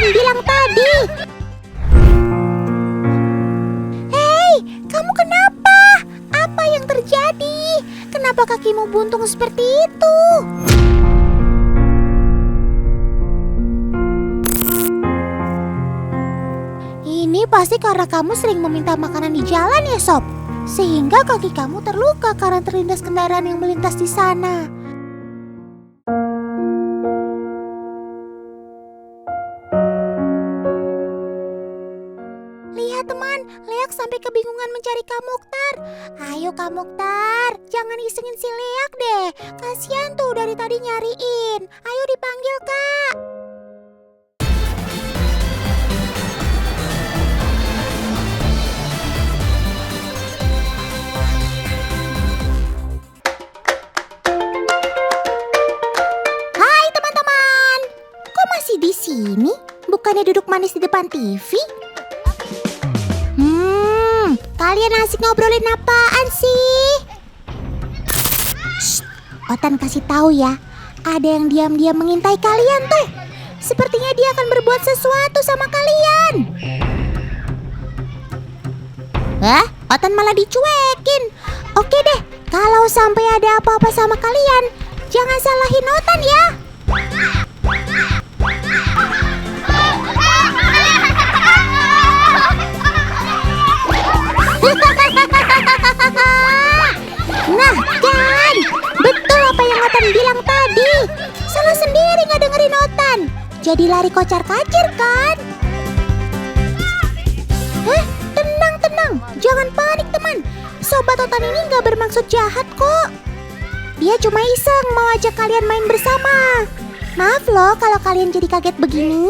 Otan bilang tadi. Hei, kamu kenapa? Apa yang terjadi? Kenapa kakimu buntung seperti itu? Ini pasti karena kamu sering meminta makanan di jalan ya, Sob. Sehingga kaki kamu terluka karena terlindas kendaraan yang melintas di sana. Lihat teman, Leak sampai kebingungan mencari Kak Mukhtar. Ayo Kak Mukhtar, jangan isengin si Leak deh. Kasian tuh dari tadi nyariin. Ayo dipanggil Kak. Hai teman-teman, kok masih di sini? Bukannya duduk manis di depan TV? Kalian asik ngobrolin apaan sih? Shh, Otan kasih tahu ya. Ada yang diam-diam mengintai kalian tuh. Sepertinya dia akan berbuat sesuatu sama kalian. Hah? Otan malah dicuekin. Oke deh, kalau sampai ada apa-apa sama kalian, jangan salahin Otan ya. Nah kan, betul apa yang Otan bilang tadi. Salah sendiri gak dengerin Otan. Jadi lari kocar-kacir kan? Tenang, jangan panik teman. Sobat Otan ini gak bermaksud jahat kok. Dia cuma iseng mau ajak kalian main bersama. Maaf loh kalau kalian jadi kaget begini.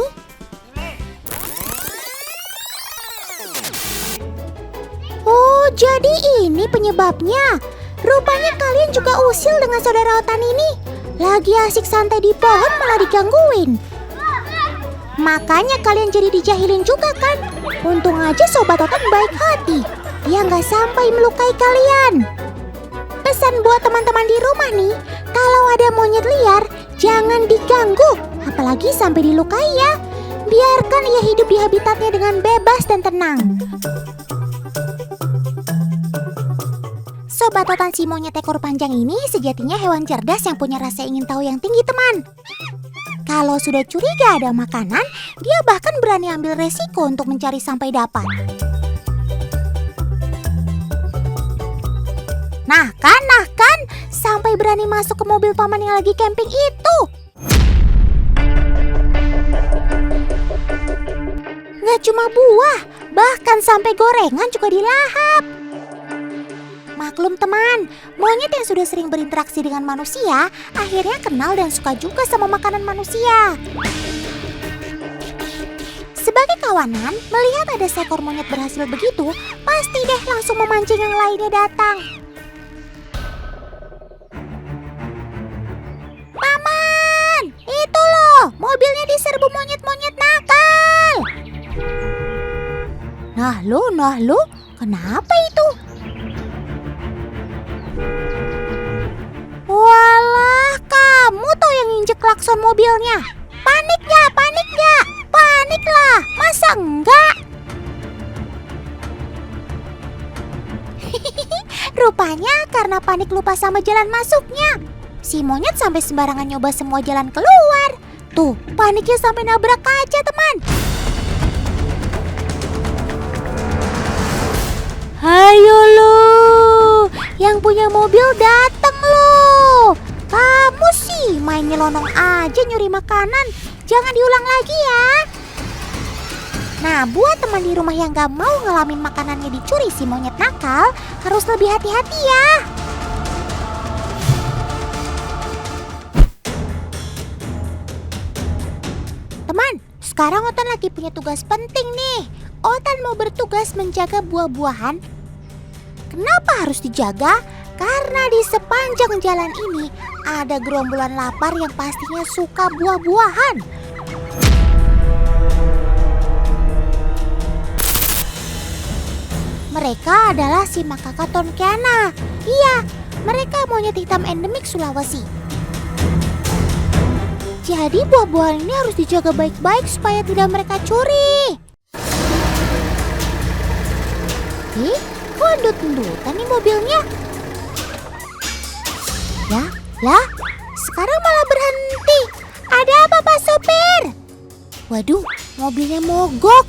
Oh, jadi ini penyebabnya. Rupanya kalian juga usil dengan saudara Otan ini. Lagi asik santai di pohon malah digangguin. Makanya kalian jadi dijahilin juga kan? Untung aja Sobat Otan baik hati. Dia nggak sampai melukai kalian. Pesan buat teman-teman di rumah nih, kalau ada monyet liar, jangan diganggu. Apalagi sampai dilukai ya. Biarkan ia hidup di habitatnya dengan bebas dan tenang. Sobat Otan si monyet ekor panjang ini sejatinya hewan cerdas yang punya rasa ingin tahu yang tinggi teman. Kalau sudah curiga ada makanan, dia bahkan berani ambil resiko untuk mencari sampai dapat. Nah kan, sampai berani masuk ke mobil paman yang lagi camping itu. Nggak cuma buah, bahkan sampai gorengan juga dilahap. Maklum teman, monyet yang sudah sering berinteraksi dengan manusia akhirnya kenal dan suka juga sama makanan manusia. Sebagai kawanan, melihat ada seekor monyet berhasil begitu, pasti deh langsung memancing yang lainnya datang. Paman, itu loh, mobilnya diserbu monyet-monyet nakal. Nah lu, kenapa itu? Walah, kamu tuh yang injek klakson mobilnya. Panik gak? Paniklah, masa enggak? Rupanya karena panik lupa sama jalan masuknya. Si monyet sampai sembarangan nyoba semua jalan keluar. Tuh, paniknya sampai nabrak kaca teman. Hayo lo, yang punya mobil datang lo. Kamu sih main nyelonong aja nyuri makanan. Jangan diulang lagi ya. Nah, buat teman di rumah yang gak mau ngalamin makanannya dicuri si monyet nakal, harus lebih hati-hati ya. Teman, sekarang Otan lagi punya tugas penting nih. Otan mau bertugas menjaga buah-buahan. Kenapa harus dijaga? Karena di sepanjang jalan ini ada gerombolan lapar yang pastinya suka buah-buahan. Mereka adalah si makaka tonkeana. Iya, mereka monyet hitam endemik Sulawesi. Jadi buah-buahan ini harus dijaga baik-baik supaya tidak mereka curi. Kok endut-endutan nih mobilnya? Lah, sekarang malah berhenti. Ada apa, Pak Sopir? Waduh, mobilnya mogok.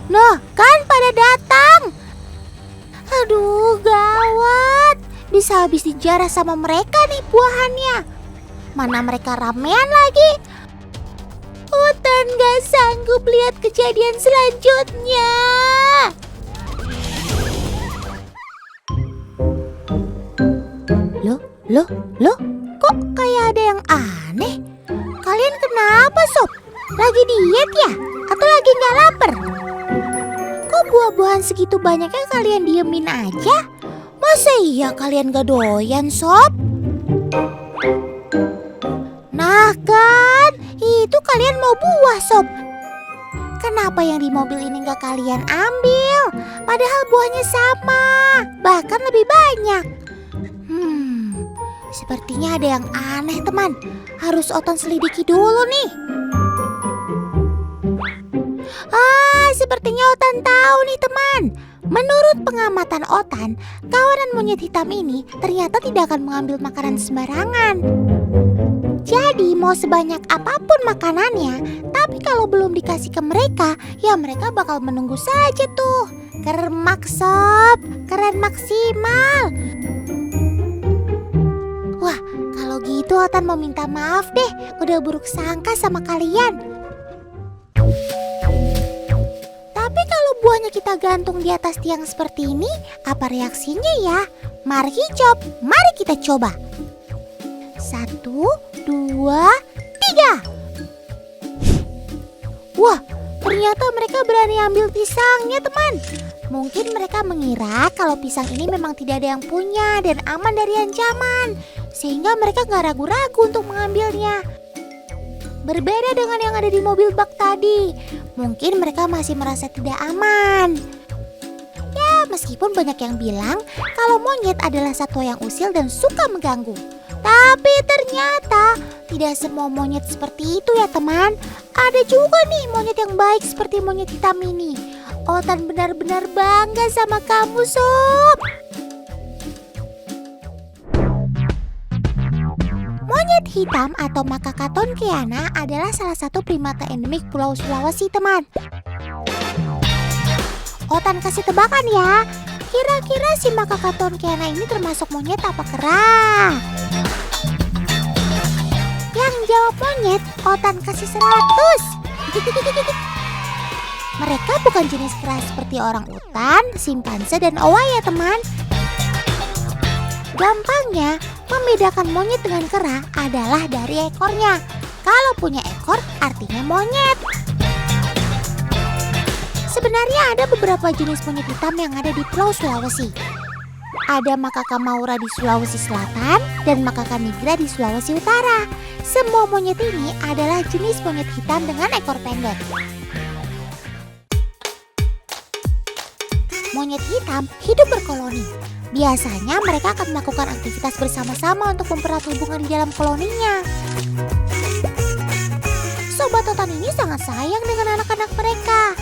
Nah, kan pada datang. Aduh, gawat. Bisa habis dijarah sama mereka nih buahannya. Mana mereka ramean lagi. Otan gak sanggup lihat kejadian selanjutnya. Loh, kok kayak ada yang aneh? Kalian kenapa, Sob? Lagi diet ya? Atau lagi gak lapar? Kok buah-buahan segitu banyaknya kalian diemin aja? Masa iya kalian gak doyan, Sob? Nah kan, itu kalian mau buah, Sob. Kenapa yang di mobil ini gak kalian ambil? Padahal buahnya sama, bahkan lebih banyak. Sepertinya ada yang aneh, teman. Harus Otan selidiki dulu nih. Sepertinya Otan tahu nih, teman. Menurut pengamatan Otan, kawanan monyet hitam ini ternyata tidak akan mengambil makanan sembarangan. Jadi mau sebanyak apapun makanannya, tapi kalau belum dikasih ke mereka, ya mereka bakal menunggu saja tuh. Keremak, Sob. Keren maksimal. Wah, kalau gitu Otan mau minta maaf deh, udah buruk sangka sama kalian. Tapi kalau buahnya kita gantung di atas tiang seperti ini, apa reaksinya ya? Mari kita coba. 1, 2, 3. Wah, ternyata mereka berani ambil pisangnya, teman. Mungkin mereka mengira kalau pisang ini memang tidak ada yang punya dan aman dari ancaman, sehingga mereka gak ragu-ragu untuk mengambilnya. Berbeda dengan yang ada di mobil bak tadi, mungkin mereka masih merasa tidak aman. Ya, meskipun banyak yang bilang kalau monyet adalah satwa yang usil dan suka mengganggu. Tapi ternyata tidak semua monyet seperti itu ya, teman. Ada juga nih monyet yang baik seperti monyet hitam ini. Otan benar-benar bangga sama kamu, Sob. Monyet hitam atau Macaca tonkeana adalah salah satu primata endemik Pulau Sulawesi, teman. Otan kasih tebakan ya. Kira-kira si Macaca tonkeana ini termasuk monyet apa kera? Yang jawab monyet, Otan kasih 100. Mereka bukan jenis kera seperti orang utan, simpanse, dan owa ya, teman. Gampangnya, membedakan monyet dengan kera adalah dari ekornya. Kalau punya ekor, artinya monyet. Sebenarnya ada beberapa jenis monyet hitam yang ada di Pulau Sulawesi. Ada Macaca maura di Sulawesi Selatan dan Macaca nigra di Sulawesi Utara. Semua monyet ini adalah jenis monyet hitam dengan ekor pendek. Monyet hitam hidup berkoloni. Biasanya mereka akan melakukan aktivitas bersama-sama untuk mempererat hubungan di dalam koloninya. Sobat Otan ini sangat sayang dengan anak-anak mereka.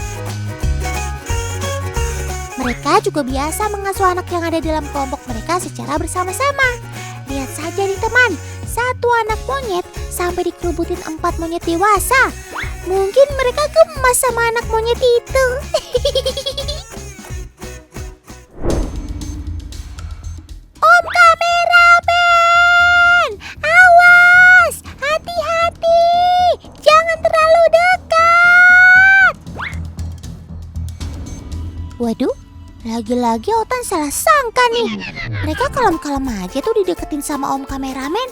Mereka juga biasa mengasuh anak yang ada dalam kelompok mereka secara bersama-sama. Lihat saja nih, teman, satu anak monyet sampai dikerubutin 4 monyet dewasa. Mungkin mereka gemas sama anak monyet itu. Om kameramen, awas, hati-hati, jangan terlalu dekat. Waduh, lagi-lagi Otan salah sangka nih. Mereka kalem-kalem aja tuh dideketin sama om kameramen.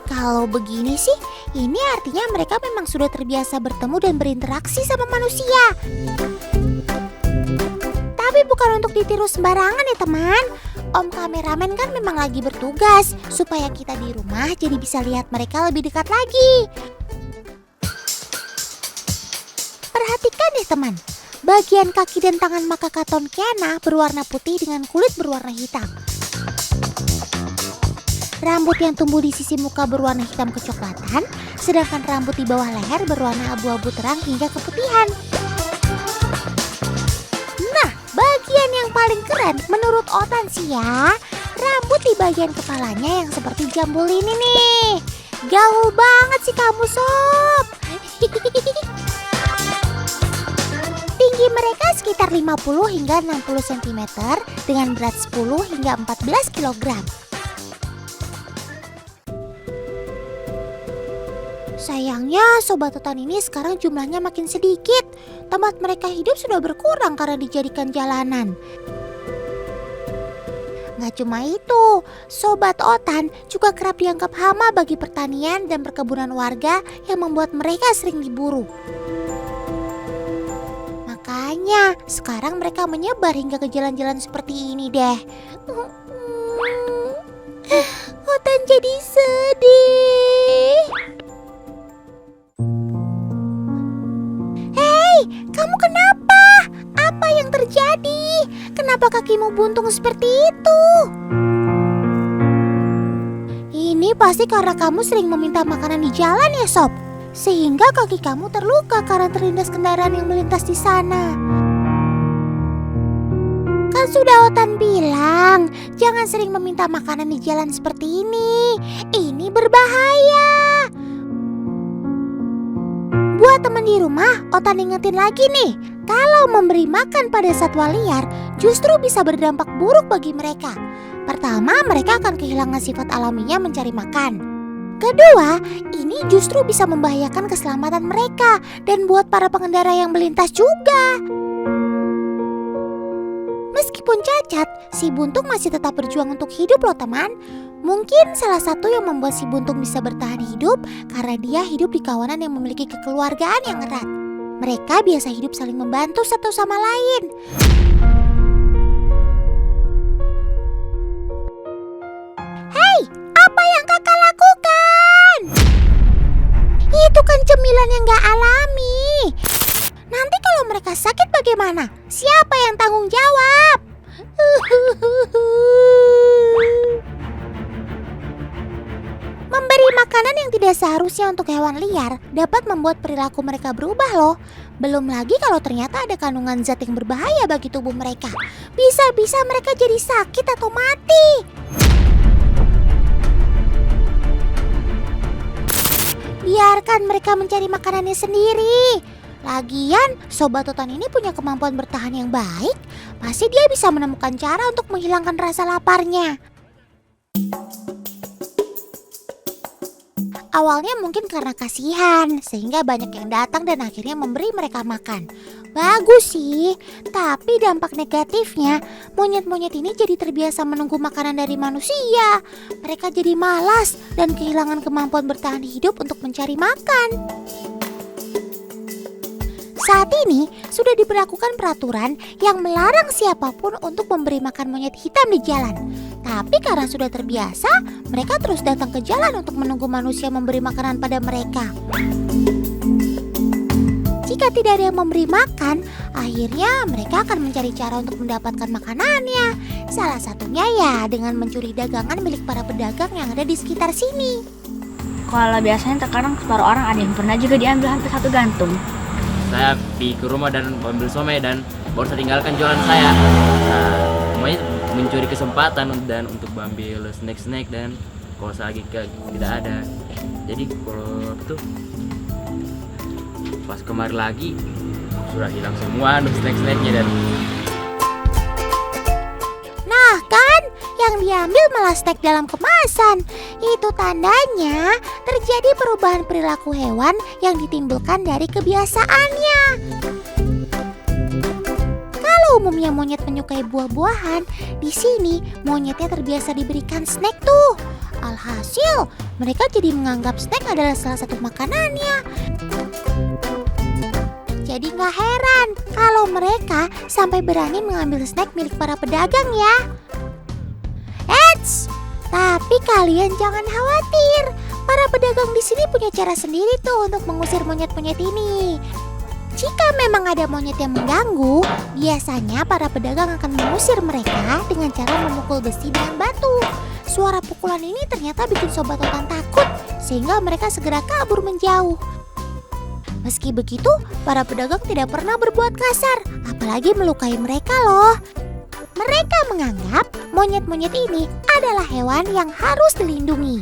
Kalau begini sih, ini artinya mereka memang sudah terbiasa bertemu dan berinteraksi sama manusia. Tapi bukan untuk ditiru sembarangan ya, teman. Om kameramen kan memang lagi bertugas supaya kita di rumah jadi bisa lihat mereka lebih dekat lagi. Perhatikan deh, teman. Bagian kaki dan tangan makaka Tonkiana berwarna putih dengan kulit berwarna hitam. Rambut yang tumbuh di sisi muka berwarna hitam kecoklatan, sedangkan rambut di bawah leher berwarna abu-abu terang hingga keputihan. Nah, bagian yang paling keren menurut Otan sih ya, rambut di bagian kepalanya yang seperti jambul ini nih. Gaul banget sih kamu sob. Tinggi mereka sekitar 50 hingga 60 cm dengan berat 10 hingga 14 kg. Sayangnya Sobat Otan ini sekarang jumlahnya makin sedikit. Tempat mereka hidup sudah berkurang karena dijadikan jalanan. Gak cuma itu, Sobat Otan juga kerap dianggap hama bagi pertanian dan perkebunan warga yang membuat mereka sering diburu. Makanya sekarang mereka menyebar hingga ke jalan-jalan seperti ini deh. Otan jadi sedih. Hei, kamu kenapa? Apa yang terjadi? Kenapa kakimu buntung seperti itu? Ini pasti karena kamu sering meminta makanan di jalan ya Sob, sehingga kaki kamu terluka karena terlindas kendaraan yang melintas di sana. Kan sudah Otan bilang, jangan sering meminta makanan di jalan seperti ini. Ini berbahaya. Buat teman di rumah, Otan ingetin lagi nih, kalau memberi makan pada satwa liar justru bisa berdampak buruk bagi mereka. Pertama, mereka akan kehilangan sifat alaminya mencari makan. Kedua, ini justru bisa membahayakan keselamatan mereka dan buat para pengendara yang melintas juga. Meskipun cacat, si buntung masih tetap berjuang untuk hidup loh teman. Mungkin salah satu yang membuat si buntung bisa bertahan hidup karena dia hidup di kawanan yang memiliki kekeluargaan yang erat. Mereka biasa hidup saling membantu satu sama lain. Hei, apa yang kakak lakukan? Itu kan cemilan yang gak alami. Nanti kalau mereka sakit bagaimana? Siapa yang tanggung jawab? Memberi makanan yang tidak seharusnya untuk hewan liar dapat membuat perilaku mereka berubah loh. Belum lagi kalau ternyata ada kandungan zat yang berbahaya bagi tubuh mereka. Bisa-bisa mereka jadi sakit atau mati. Biarkan mereka mencari makanannya sendiri. Lagian, Sobat Otan ini punya kemampuan bertahan yang baik. Pasti dia bisa menemukan cara untuk menghilangkan rasa laparnya. Awalnya mungkin karena kasihan, sehingga banyak yang datang dan akhirnya memberi mereka makan. Bagus sih, tapi dampak negatifnya, monyet-monyet ini jadi terbiasa menunggu makanan dari manusia. Mereka jadi malas dan kehilangan kemampuan bertahan hidup untuk mencari makan. Saat ini sudah diberlakukan peraturan yang melarang siapapun untuk memberi makan monyet hitam di jalan. Tapi karena sudah terbiasa, mereka terus datang ke jalan untuk menunggu manusia memberi makanan pada mereka. Jika tidak ada yang memberi makan, akhirnya mereka akan mencari cara untuk mendapatkan makanannya. Salah satunya ya dengan mencuri dagangan milik para pedagang yang ada di sekitar sini. Kalau biasanya terkadang separuh orang ada yang pernah juga diambil hampir satu gantung. Saya pergi ke rumah dan ambil somai dan baru saya tinggalkan jualan saya. Nah, semuanya mencuri kesempatan dan untuk mengambil snack-snack dan kalau saya lagi tidak ada. Jadi kalau itu pas kemarin lagi sudah hilang semua snack-snacknya dan Nah kan, yang diambil malah snack dalam kemasan. Itu tandanya terjadi perubahan perilaku hewan yang ditimbulkan dari kebiasaannya. Kalau umumnya monyet menyukai buah-buahan, di sini monyetnya terbiasa diberikan snack tuh. Alhasil, mereka jadi menganggap snack adalah salah satu makanannya. Jadi gak heran kalau mereka sampai berani mengambil snack milik para pedagang ya. Eits, tapi kalian jangan khawatir. Para pedagang di sini punya cara sendiri tuh untuk mengusir monyet-monyet ini. Jika memang ada monyet yang mengganggu, biasanya para pedagang akan mengusir mereka dengan cara memukul besi dengan batu. Suara pukulan ini ternyata bikin Sobat Otan takut, sehingga mereka segera kabur menjauh. Meski begitu, para pedagang tidak pernah berbuat kasar, apalagi melukai mereka loh. Mereka menganggap monyet-monyet ini adalah hewan yang harus dilindungi.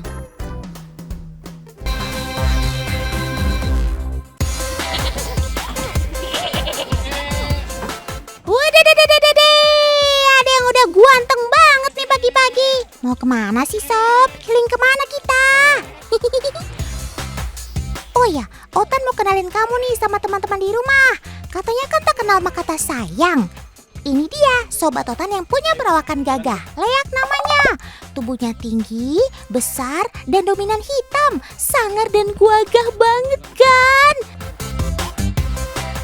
Ada yang udah ganteng banget nih pagi-pagi. Mau kemana sih Sob? Healing kemana kita? Oh ya, Otan mau kenalin kamu nih sama teman-teman di rumah. Katanya kan tak kenal maka tak sayang. Ini dia Sobat Otan yang punya perawakan gagah. Leak namanya. Tubuhnya tinggi, besar, dan dominan hitam. Sangar dan gagah banget kan?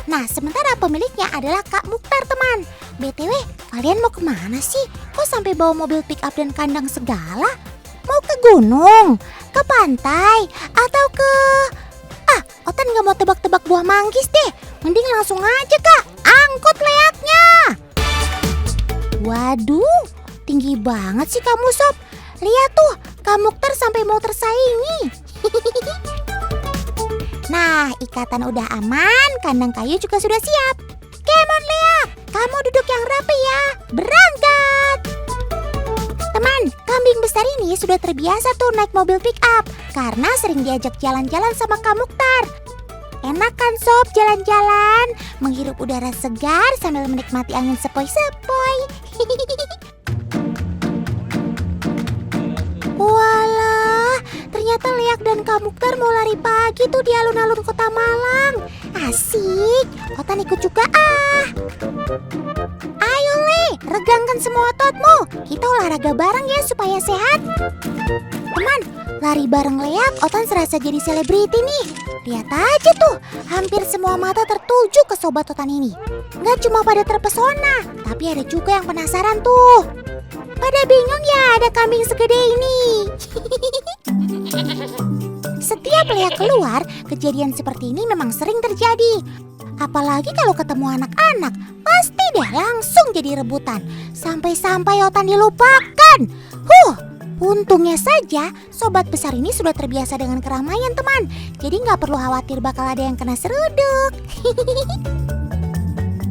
Nah, sementara pemiliknya adalah Kak Mukhtar, teman. BTW, kalian mau kemana sih? Kok sampai bawa mobil pick up dan kandang segala? Mau ke gunung? Ke pantai? Atau ke... Otan gak mau tebak-tebak buah manggis deh. Mending langsung aja Kak, angkut leaknya. Waduh, tinggi banget sih kamu Sob. Lihat tuh, Kak Mukhtar sampai mau tersaingi. Nah, ikatan udah aman, kandang kayu juga sudah siap. Come on Leak, kamu duduk yang rapi ya. Berangkat. Teman, kambing besar ini sudah terbiasa tuh naik mobil pick up karena sering diajak jalan-jalan sama Kak Mukhtar. Enak kan Sob jalan-jalan, menghirup udara segar sambil menikmati angin sepoi-sepoi. Walah, ternyata Leak dan Kak Mukhtar mau lari pagi tuh di alun-alun Kota Malang. Asik, Otan ikut juga ah. Ayo Le, regangkan semua ototmu. Kita olahraga bareng ya supaya sehat. Teman, lari bareng Leak, Otan serasa jadi selebriti nih. Lihat aja tuh, hampir semua mata tertuju ke Sobat Otan ini. Gak cuma pada terpesona, tapi ada juga yang penasaran tuh. Pada bingung ya ada kambing segede ini. Setiap Leak keluar, kejadian seperti ini memang sering terjadi. Apalagi kalau ketemu anak-anak, pasti deh langsung jadi rebutan. Sampai-sampai Otan dilupakan. Untungnya saja, sobat besar ini sudah terbiasa dengan keramaian teman. Jadi nggak perlu khawatir bakal ada yang kena seruduk.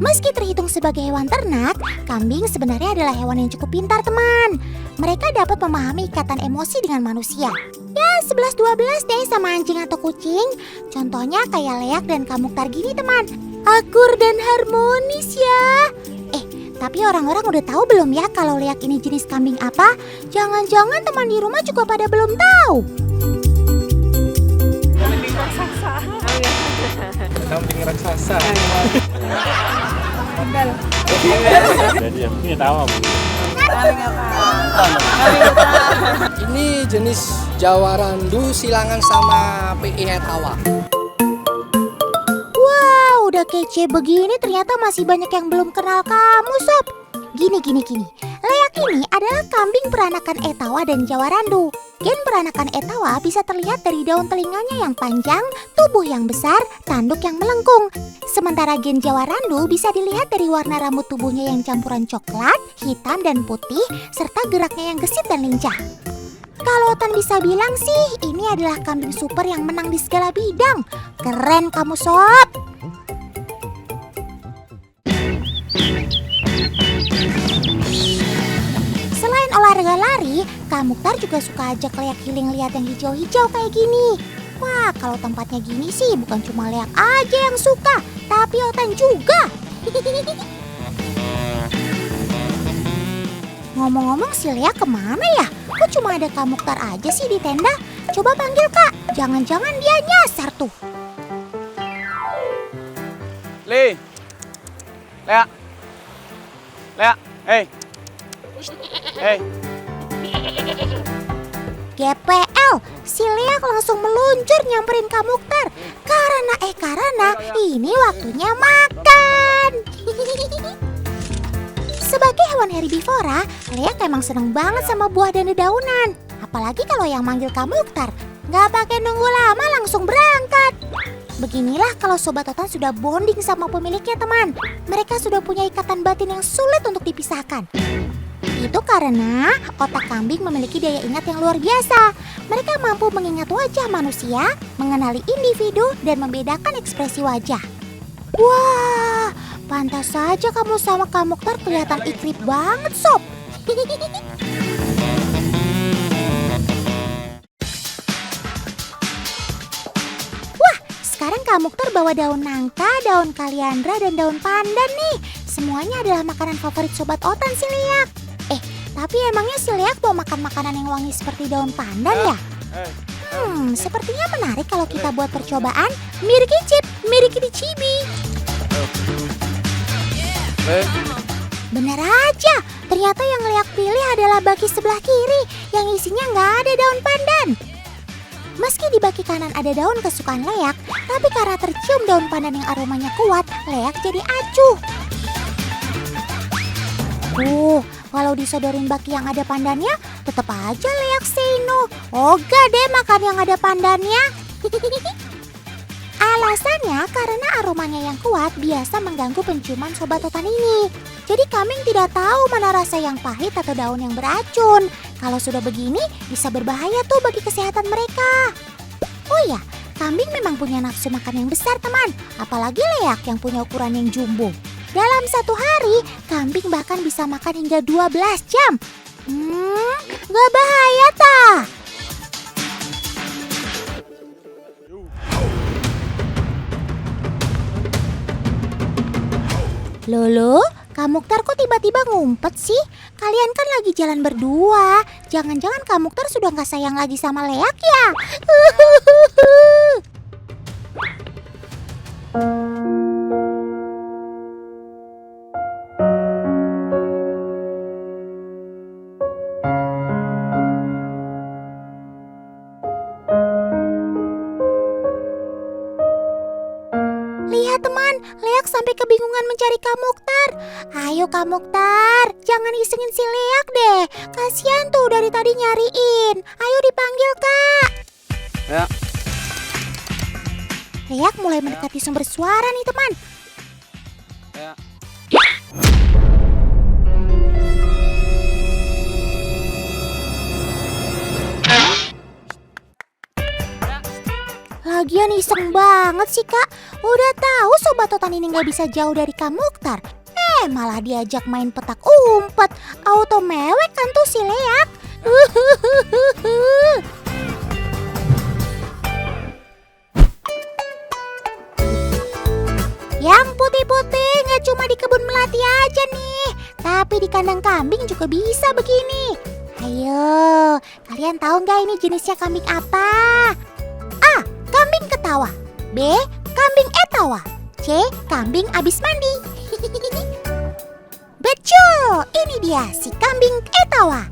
Meski terhitung sebagai hewan ternak, kambing sebenarnya adalah hewan yang cukup pintar teman. Mereka dapat memahami ikatan emosi dengan manusia. Ya 11-12 deh sama anjing atau kucing. Contohnya kayak Leak dan Kak Mukhtar gini teman. Akur dan harmonis ya. Tapi orang-orang udah tahu belum ya kalau Leak ini jenis kambing apa? Jangan-jangan teman di rumah juga pada belum tahu. Kambing raksasa. Jadi yang punya tahu apa? Ini jenis Jawa Randu silangan sama PI Hetawa. Wow, udah kece begini ternyata masih banyak yang belum kenal kamu Sob. Gini. Leak ini adalah kambing peranakan Etawa dan Jawa Randu. Gen peranakan Etawa bisa terlihat dari daun telinganya yang panjang, tubuh yang besar, tanduk yang melengkung. Sementara gen Jawa Randu bisa dilihat dari warna rambut tubuhnya yang campuran coklat, hitam, dan putih, serta geraknya yang gesit dan lincah. Kalau Otan bisa bilang sih, ini adalah kambing super yang menang di segala bidang. Keren kamu Sob! Selain olahraga lari, Kak Mukhtar juga suka ajak Leak healing lihat yang hijau-hijau kayak gini. Wah, kalau tempatnya gini sih bukan cuma Leak aja yang suka, tapi Otan juga. Ngomong-ngomong si Leak kemana ya? Kok cuma ada Kak Mukhtar aja sih di tenda? Coba panggil Kak, jangan-jangan dia nyasar tuh. Leak, hey. GPL, si Leak langsung meluncur nyamperin Kak Mukhtar. Karena ini waktunya makan. Sebagai hewan herbivora, Leak emang seneng banget sama buah dan dedaunan. Apalagi kalau yang manggil Kak Mukhtar, nggak pakai nunggu lama langsung berangkat. Beginilah kalau Sobat Otan sudah bonding sama pemiliknya teman. Mereka sudah punya ikatan batin yang sulit untuk dipisahkan. Itu karena otak kambing memiliki daya ingat yang luar biasa. Mereka mampu mengingat wajah manusia, mengenali individu, dan membedakan ekspresi wajah. Wah, pantas saja kamu sama Kak Mukhtar kelihatan ikrip banget, Sob. Wah, sekarang Kak Mukhtar bawa daun nangka, daun kaliandra, dan daun pandan nih. Semuanya adalah makanan favorit Sobat Otan si Leak. Tapi emangnya si Leak mau makan makanan yang wangi seperti daun pandan ya? Sepertinya menarik kalau kita buat percobaan. Miri kicip, miri cibi. Bener aja, ternyata yang Leak pilih adalah baki sebelah kiri yang isinya nggak ada daun pandan. Meski di baki kanan ada daun kesukaan Leak, tapi karena tercium daun pandan yang aromanya kuat, Leak jadi acuh. Walau disodorin baki yang ada pandannya, tetap aja Leak say no. Oga deh makan yang ada pandannya. Alasannya karena aromanya yang kuat biasa mengganggu penciuman Sobat Otan ini. Jadi kambing tidak tahu mana rasa yang pahit atau daun yang beracun. Kalau sudah begini bisa berbahaya tuh bagi kesehatan mereka. Oh ya, kambing memang punya nafsu makan yang besar teman. Apalagi Leak yang punya ukuran yang jumbo. Dalam satu hari, kambing bahkan bisa makan hingga 12 jam. Gak bahaya tah? Lolo, Kak Mukhtar kok tiba-tiba ngumpet sih? Kalian kan lagi jalan berdua. Jangan-jangan Kak Mukhtar sudah gak sayang lagi sama Leak ya? Lihat teman, Leak sampai kebingungan mencari Kak Mukhtar. Ayo Kak Mukhtar, jangan isengin si Leak deh. Kasian tuh dari tadi nyariin. Ayo dipanggil Kak. Ya. Leak mulai mendekati sumber suara nih teman. Ya. Lagian iseng banget sih Kak. Udah tahu Sobat Otan ini gak bisa jauh dari Kak Mukhtar. Malah diajak main petak umpet. Auto mewek kan tuh si Leak. Yang putih-putih gak cuma di kebun melati aja nih, tapi di kandang kambing juga bisa begini. Ayo, kalian tahu gak ini jenisnya kambing apa? A. Kambing ketawa. B. Kambing etawa. C. Kambing abis mandi. Betul, ini dia si kambing etawa.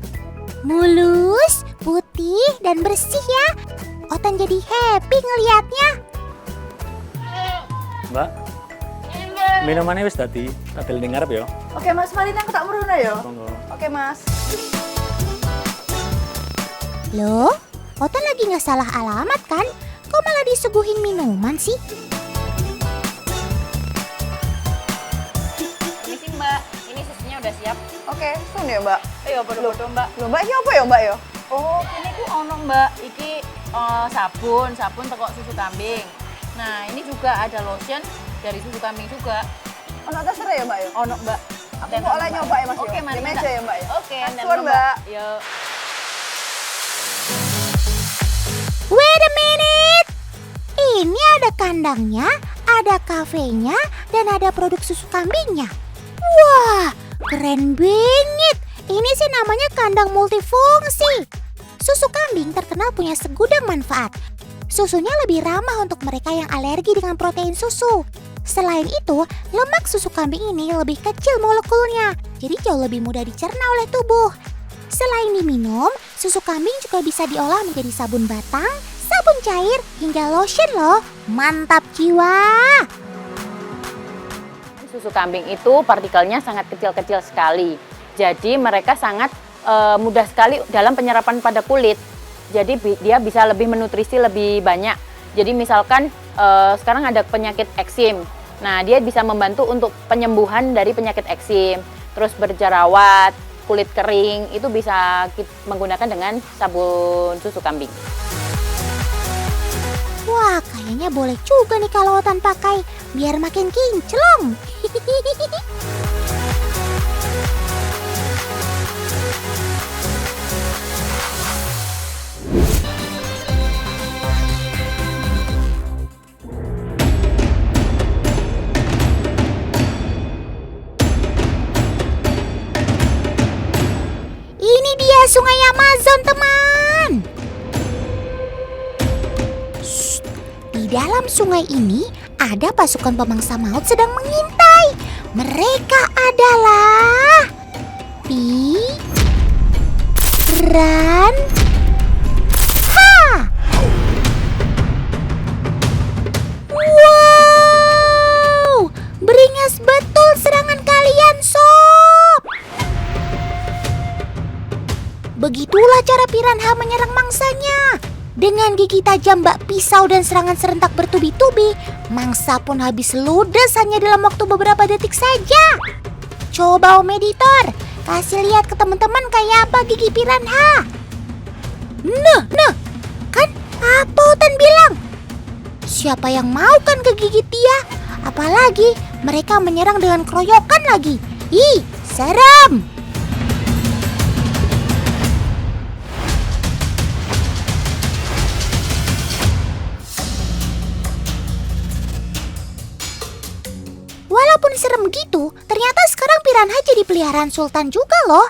Mulus, putih, dan bersih ya. Otan jadi happy ngelihatnya. Mbak, minumannya wis tadi, tatil ning ngarep ya. Oke Mas, malin aku tak meruna ya. Monggo. Oke Mas. Loh, Otan lagi nggak salah alamat kan? Kok malah disuguhin minuman sih? Ini sih Mbak, ini susunya udah siap. Oke, sun ya Mbak. Ayo podo-podo Mbak. Loh Mbak, ini apa ya Mbak ya? Oh, ini ku ono Mbak. Iki sabun teko susu kambing. Nah, ini juga ada lotion dari susu kambing juga. Ono terserah ya Mbak ya? Ono Mbak. Aku mau oleh nyoba ya Mas Oke, ya? mari Di meja ya Mbak ya? Oke, Suan Mbak. Yuk. Wait a minute! Ini ada kandangnya, ada kafenya, dan ada produk susu kambingnya. Wah, keren banget! Ini sih namanya kandang multifungsi. Susu kambing terkenal punya segudang manfaat. Susunya lebih ramah untuk mereka yang alergi dengan protein susu. Selain itu, lemak susu kambing ini lebih kecil molekulnya, jadi jauh lebih mudah dicerna oleh tubuh. Selain diminum, susu kambing juga bisa diolah menjadi sabun batang, sabun cair, hingga lotion loh. Mantap jiwa! Susu kambing itu partikelnya sangat kecil-kecil sekali. Jadi mereka sangat mudah sekali dalam penyerapan pada kulit. Jadi dia bisa lebih menutrisi lebih banyak Jadi misalkan sekarang ada penyakit eksim. Nah, dia bisa membantu untuk penyembuhan dari penyakit eksim. Terus berjerawat, kulit kering, itu bisa menggunakan dengan sabun susu kambing. Wah, kayaknya boleh juga nih kalau Otan pakai, biar makin kinclong. Ini dia Sungai Amazon, teman. Shh, di dalam sungai ini ada pasukan pemangsa maut sedang mengintai. Mereka adalah Piranha. Wow, beringas betul serangan kalian, sob. Begitulah cara piranha menyerang mangsanya. Dengan gigi tajam bak pisau dan serangan serentak bertubi-tubi, mangsa pun habis ludes hanya dalam waktu beberapa detik saja. Coba Om Editor, kasih lihat ke teman-teman kayak apa gigi piranha. Nah, kan apa Otan bilang? Siapa yang mau kan kegigit dia? Apalagi mereka menyerang dengan keroyokan lagi. Ih, serem. Walaupun serem gitu, ternyata sekarang piranha jadi peliharaan sultan juga loh.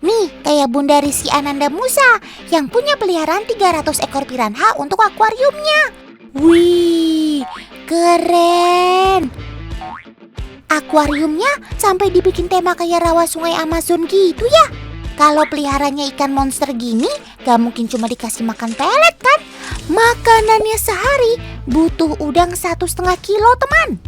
Nih, kayak Bunda Risi Ananda Musa yang punya peliharaan 300 ekor piranha untuk akuariumnya. Wih, keren. Akuariumnya sampai dibikin tema kayak rawa sungai Amazon gitu ya. Kalau peliharanya ikan monster gini, gak mungkin cuma dikasih makan pelet kan? Makanannya sehari butuh udang 1,5 kilo, teman.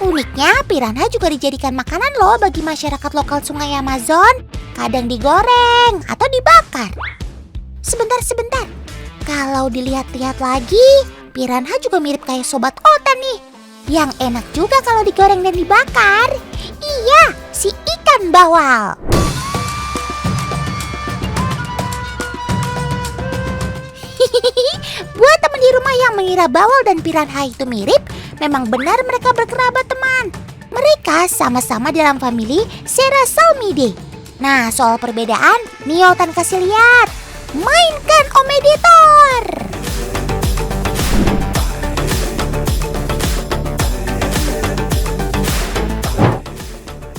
Uniknya, piranha juga dijadikan makanan loh bagi masyarakat lokal sungai Amazon. Kadang digoreng atau dibakar. Sebentar. Kalau dilihat-lihat lagi, piranha juga mirip kayak sobat Otan nih. Yang enak juga kalau digoreng dan dibakar. Iya, si ikan bawal. Buat teman di rumah yang mengira bawal dan piranha itu mirip, memang benar mereka berkerabat, teman. Mereka sama-sama dalam famili Serrasalmidae. Nah, soal perbedaan, nih Otan kasih lihat. Mainkan Om Editor.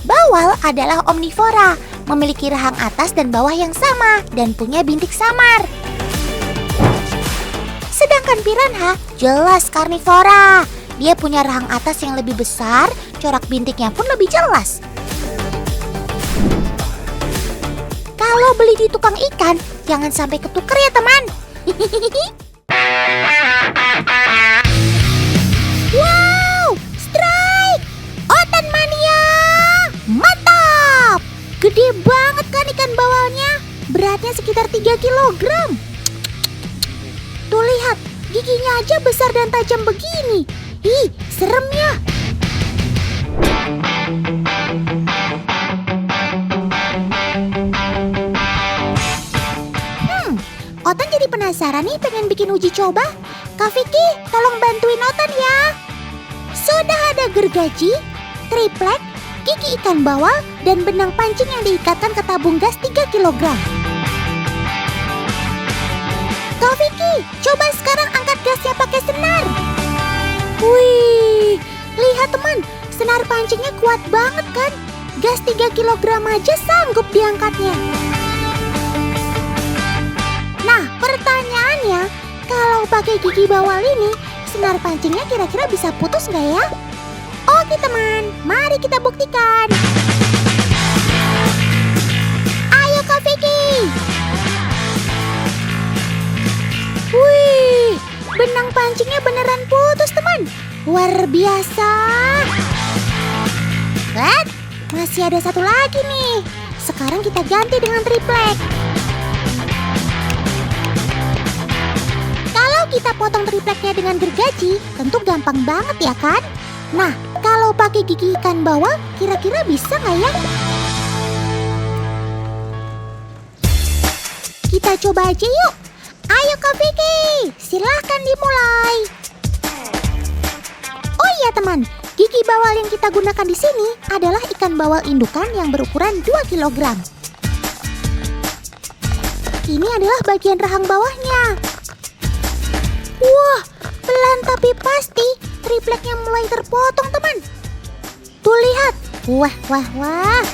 Bawal adalah omnivora, memiliki rahang atas dan bawah yang sama dan punya bintik samar. Sedangkan piranha jelas karnivora. Dia punya rahang atas yang lebih besar, corak bintiknya pun lebih jelas. Kalau beli di tukang ikan, jangan sampai ketuker ya, teman. Wow, strike! Otan mania! Mantap! Gede banget kan ikan bawalnya? Beratnya sekitar 3 kilogram. Tuh lihat, giginya aja besar dan tajam begini. Ih, serem ya. Otan jadi penasaran nih, pengen bikin uji coba. Kak Vicky, tolong bantuin Otan ya. Sudah ada gergaji, triplek, gigi ikan bawal, dan benang pancing yang diikatkan ke tabung gas 3 kg. Kak Vicky, coba sekarang angkat gasnya pakai senar. Wih, lihat teman, senar pancingnya kuat banget kan? Gas 3 kg aja sanggup diangkatnya. Nah, pertanyaannya, kalau pakai gigi bawal ini, senar pancingnya kira-kira bisa putus nggak ya? Oke teman, mari kita buktikan. Ayo Kak Vicky. Wih, benang pancingnya beneran putus teman. Luar biasa. What? Masih ada satu lagi nih. Sekarang kita ganti dengan triplek. kita potong tripleknya dengan gergaji, tentu gampang banget ya kan? Nah, kalau pakai gigi ikan bawal, kira-kira bisa nggak ya? Kita coba aja yuk. Ayo Kak Vicky, silahkan dimulai. Oh iya teman, gigi bawal yang kita gunakan di sini adalah ikan bawal indukan yang berukuran 2 kg. Ini adalah bagian rahang bawahnya. Wah, pelan tapi pasti tripleknya mulai terpotong teman. Tuh lihat, wah.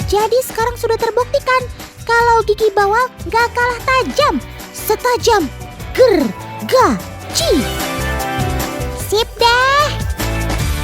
Jadi sekarang sudah terbuktikan kalau gigi bawal gak kalah tajam, setajam gergaji. Sip deh.